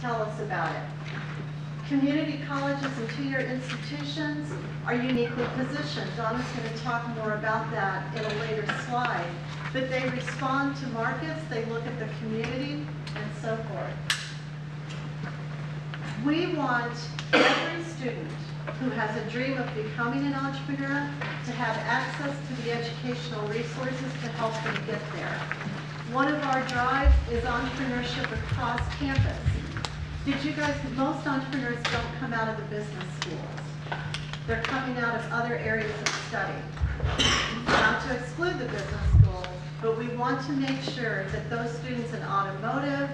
tell us about it. Community colleges and two-year institutions are uniquely positioned. Donna's going to talk more about that in a later slide. But they respond to markets, they look at the community, and so forth. We want every student who has a dream of becoming an entrepreneur to have access to the educational resources to help them get there. One of our drives is entrepreneurship across campus. Did you guys, most entrepreneurs don't come out of the business schools. They're coming out of other areas of study. Not to exclude the business schools, but we want to make sure that those students in automotive,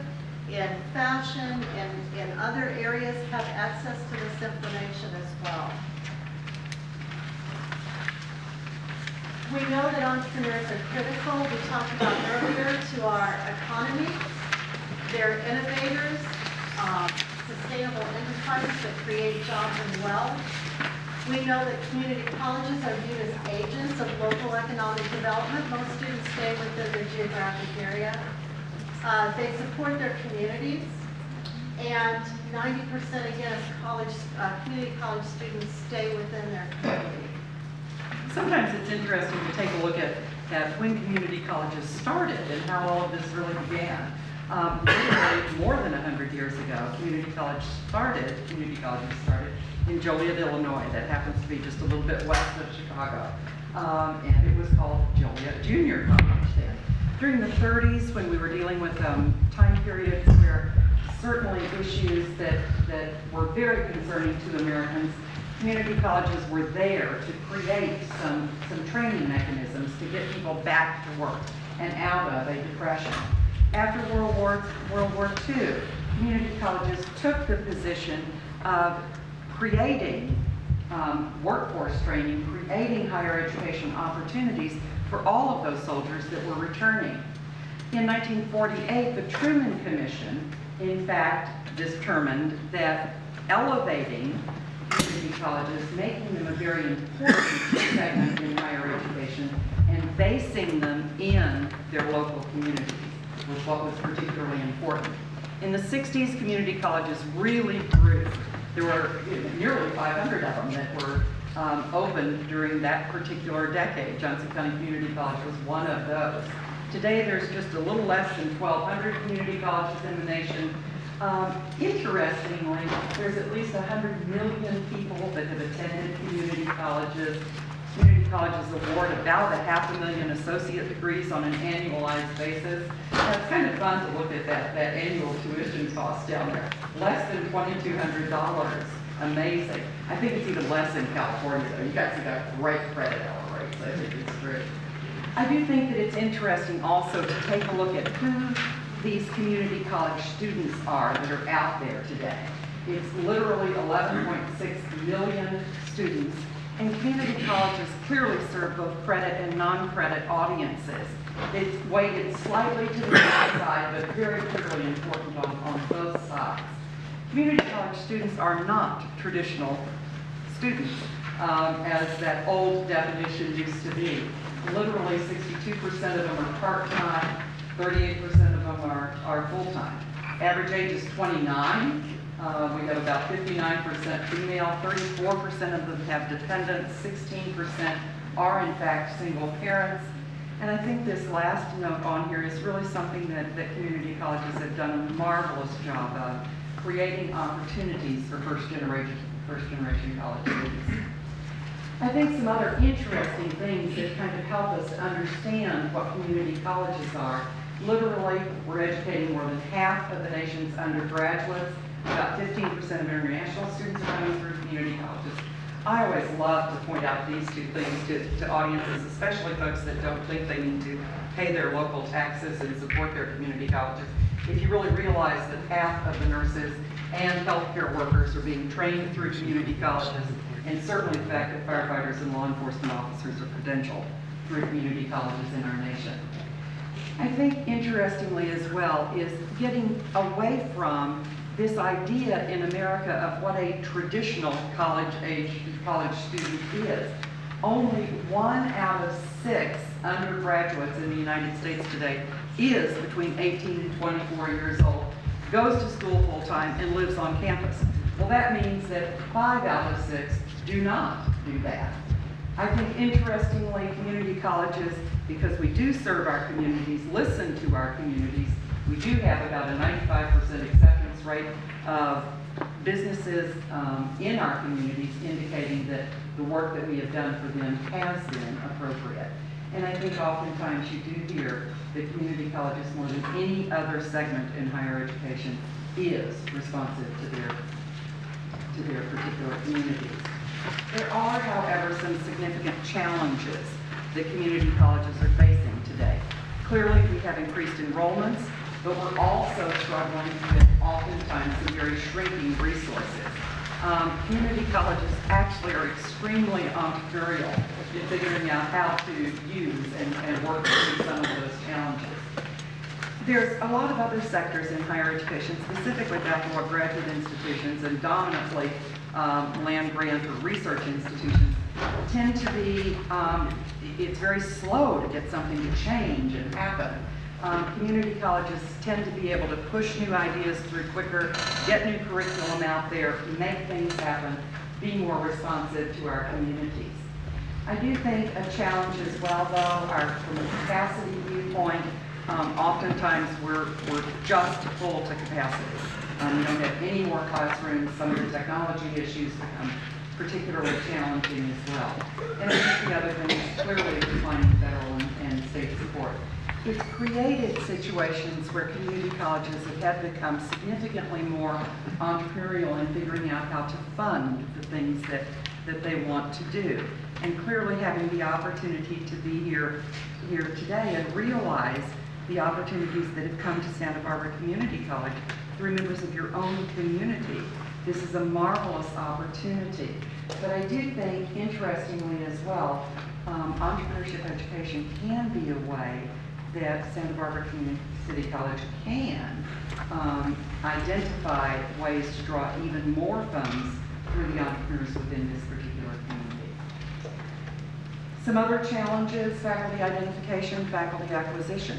in fashion, and in other areas have access to this information as well. We know that entrepreneurs are critical, we talked about earlier, to our economy. They're innovators, sustainable enterprises that create jobs and wealth. We know that community colleges are viewed as agents of local economic development. Most students stay within their geographic area. They support their communities, and 90% again of community college students stay within their community. Sometimes it's interesting to take a look at when community colleges started and how all of this really began. Literally more than 100 years ago, community colleges started in Joliet, Illinois. That happens to be just a little bit west of Chicago. And it was called Joliet Junior College then. During the 30s, when we were dealing with time periods where certainly issues that were very concerning to Americans, community colleges were there to create some training mechanisms to get people back to work and out of a depression. After World War II, community colleges took the position of creating workforce training, creating higher education opportunities for all of those soldiers that were returning. In 1948, the Truman Commission, in fact, determined that elevating community colleges, making them a very important segment in higher education, and basing them in their local communities was what was particularly important. In the 60s, community colleges really grew. There were nearly 500 of them that were opened during that particular decade. Johnson County Community College was one of those. Today, there's just a little less than 1,200 community colleges in the nation. Interestingly, there's at least 100 million people that have attended community colleges. Community colleges award about 500,000 associate degrees on an annualized basis. Now, it's kind of fun to look at that annual tuition cost down there. Less than $2,200. Amazing. I think it's even less in California, though. You guys have got great credit hour rates. I think it's great. I do think that it's interesting also to take a look at who these community college students are that are out there today. It's literally 11.6 million students, and community colleges clearly serve both credit and non-credit audiences. It's weighted slightly to the right side, but very clearly important on both sides. Community college students are not traditional students, as that old definition used to be. Literally 62% of them are part-time, 38% of them are full-time. Average age is 29. We have about 59% female, 34% of them have dependents, 16% are in fact single parents. And I think this last note on here is really something that community colleges have done a marvelous job of, creating opportunities for first-generation college students. I think some other interesting things that kind of help us understand what community colleges are. Literally, we're educating more than half of the nation's undergraduates. About 15% of international students are coming through community colleges. I always love to point out these two things to audiences, especially folks that don't think they need to pay their local taxes and support their community colleges. If you really realize that half of the nurses and healthcare workers are being trained through community colleges, and certainly the fact that firefighters and law enforcement officers are credentialed through community colleges in our nation. I think interestingly as well is getting away from this idea in America of what a traditional college student is. Only 1 out of 6 undergraduates in the United States today is between 18 and 24 years old. goes to school full-time, and lives on campus. Well, that means that 5 out of 6 do not do that. I think interestingly, community colleges, because we do serve our communities, listen to our communities, we do have about a 95% acceptance rate of businesses in our communities indicating that the work that we have done for them has been appropriate. And I think oftentimes you do hear that community colleges, more than any other segment in higher education, is responsive to their particular communities. There are, however, some significant challenges that community colleges are facing today. Clearly, we have increased enrollments, but we're also struggling with oftentimes some very shrinking resources. Community colleges actually are extremely entrepreneurial in figuring out how to use and work through some of those challenges. There's a lot of other sectors in higher education, specifically baccalaureate graduate institutions and dominantly land grant or research institutions, tend to be, it's very slow to get something to change and happen. Community colleges tend to be able to push new ideas through quicker, get new curriculum out there, make things happen, be more responsive to our communities. I do think a challenge as well, though, from a capacity viewpoint, oftentimes we're just full to capacity. We don't have any more classrooms. Some of the technology issues become particularly challenging as well. And I think the other thing is clearly declining federal and state support. It's created situations where community colleges have had to become significantly more entrepreneurial in figuring out how to fund the things that they want to do. And clearly having the opportunity to be here today and realize the opportunities that have come to Santa Barbara Community College through members of your own community. This is a marvelous opportunity. But I do think, interestingly as well, entrepreneurship education can be a way that Santa Barbara Community College can identify ways to draw even more funds through the entrepreneurs within this particular community. Some other challenges: faculty identification, faculty acquisition.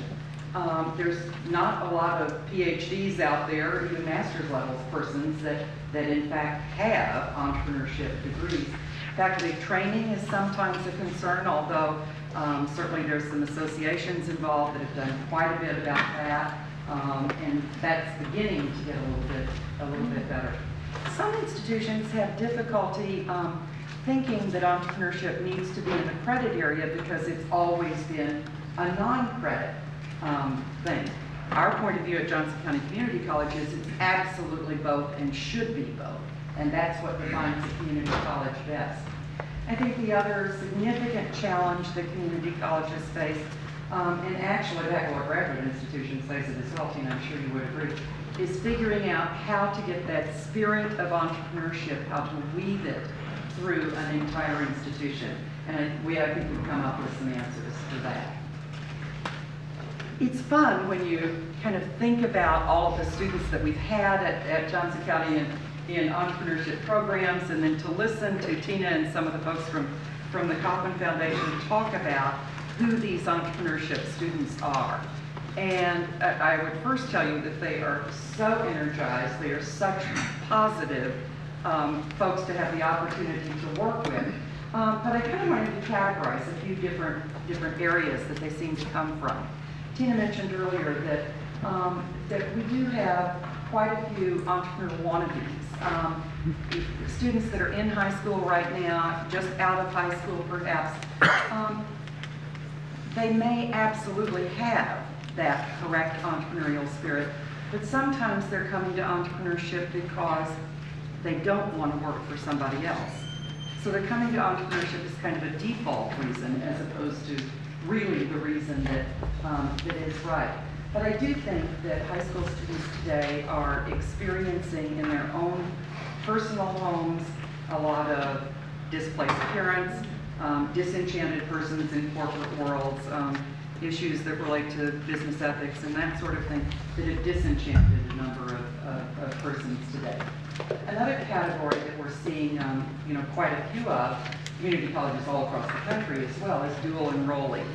There's not a lot of PhDs out there, even master's level persons that in fact have entrepreneurship degrees. Faculty training is sometimes a concern, although certainly there's some associations involved that have done quite a bit about that, and that's beginning to get a little bit better. Some institutions have difficulty thinking that entrepreneurship needs to be in the credit area because it's always been a non-credit thing. Our point of view at Johnson County Community College is it's absolutely both and should be both, and that's what defines a community college best. I think the other significant challenge that community colleges face, and actually baccalaureate graduate institutions face it as well, Tina, I'm sure you would agree, is figuring out how to get that spirit of entrepreneurship, how to weave it through an entire institution. And I think we've come up with some answers for that. It's fun when you kind of think about all of the students that we've had at Johnson County in entrepreneurship programs, and then to listen to Tina and some of the folks from the Kauffman Foundation talk about who these entrepreneurship students are. And I would first tell you that they are so energized, they are such positive folks to have the opportunity to work with. But I kind of wanted to categorize a few different areas that they seem to come from. Tina mentioned earlier that we do have quite a few entrepreneur wannabes. Students that are in high school right now, just out of high school perhaps, they may absolutely have that correct entrepreneurial spirit, but sometimes they're coming to entrepreneurship because they don't want to work for somebody else. So they're coming to entrepreneurship as kind of a default reason as opposed to really the reason that is right. But I do think that high school students today are experiencing in their own personal homes a lot of displaced parents, disenchanted persons in corporate worlds, issues that relate to business ethics and that sort of thing that have disenchanted a number of persons today. Another category that we're seeing quite a few of, community colleges all across the country as well, is dual enrollees.